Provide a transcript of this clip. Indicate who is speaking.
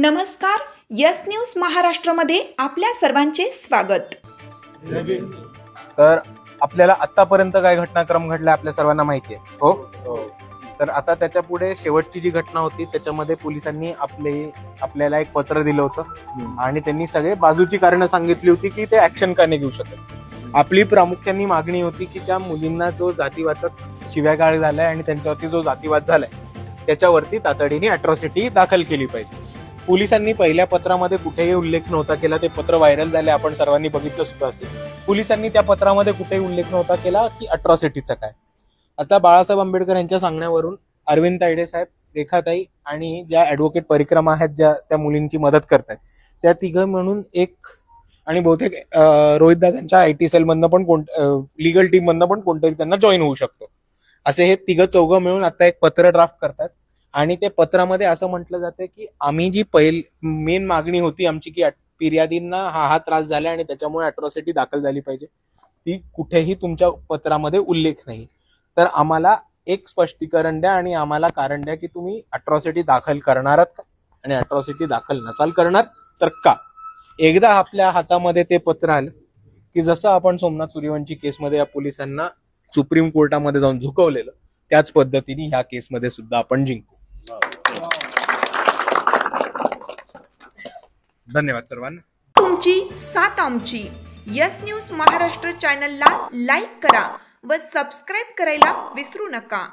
Speaker 1: नमस्कार, yes news महाराष्ट्रामध्ये आपल्या सर्वांचे स्वागत।
Speaker 2: तर आपल्याला आतापर्यंत काय घटनाक्रम घडला आपल्या सर्वांना माहिती आहे हो। तर आता त्याच्या पुढे शेवटची जी घटना होती त्याच्यामध्ये पोलिसांनी आपल्याला एक पत्र दिलं होतं आणि त्यांनी सगळे बाजूची कारणं सांगितली होती की ते ऍक्शन का नाही घेऊ शकत। आपली प्रामुख्याने मागणी होती की त्या मुलींना जो जातीवाचक शिव्यागाळ झालाय आणि त्यांच्यावरती जो जातीवाद झालाय त्याच्यावरती तातडीने अॅट्रॉसिटी दाखल केली पाहिजे। पोलिसांनी पहिल्या पत्रामध्ये कुठेही उल्लेख नव्हता केला, ते पत्र व्हायरल झाले, आपण सर्वांनी बघितलं सुद्धा असेल। पोलिसांनी त्या पत्रामध्ये कुठेही उल्लेख नव्हता केला की अॅट्रॉसिटीचा काय। आता बाळासाहेब आंबेडकर यांच्या सांगण्यावरून अरविंद तायडे साहेब, रेखाताई आणि ज्या ऍडव्होकेट परिक्रमा आहेत ज्या त्या मुलींची मदत करतात त्या तिघं म्हणून एक, आणि बहुतेक रोहित दादांच्या आयटी सेल मधनं पण लीगल टीम मधनं पण कोणतरी त्यांना जॉईन होऊ शकतो, असे हे तिघं चौघं मिळून आता एक पत्र ड्राफ्ट करतात। आणि ते पत्रामध्ये असं म्हटलं जातं की आम्ही जी मेन मागणी होती आमची की फिर्यादींना हा त्रास झाला आणि त्याच्यामुळे अॅट्रॉसिटी दाखल झाली पाहिजे, ती कुठेही तुमच्या पत्रामध्ये उल्लेख नाही। तर आम्हाला एक स्पष्टीकरण द्या आणि आम्हाला कारण द्या की तुम्ही अॅट्रॉसिटी दाखल करणार आहात का, आणि अॅट्रॉसिटी दाखल नसाल करणार तर का। एकदा आपल्या हातामध्ये ते पत्र आलं की जसं आपण सोमनाथ सूर्यवंशी केसमध्ये या पोलिसांना सुप्रीम कोर्टामध्ये जाऊन झुकवलेलं त्याच पद्धतीने ह्या केसमध्ये सुद्धा आपण जिंकू। धन्यवाद सर्वांना।
Speaker 1: तुमची साथ आमची। यस न्यूज महाराष्ट्र चॅनलला लाईक करा व सबस्क्राईब करायला विसरू नका।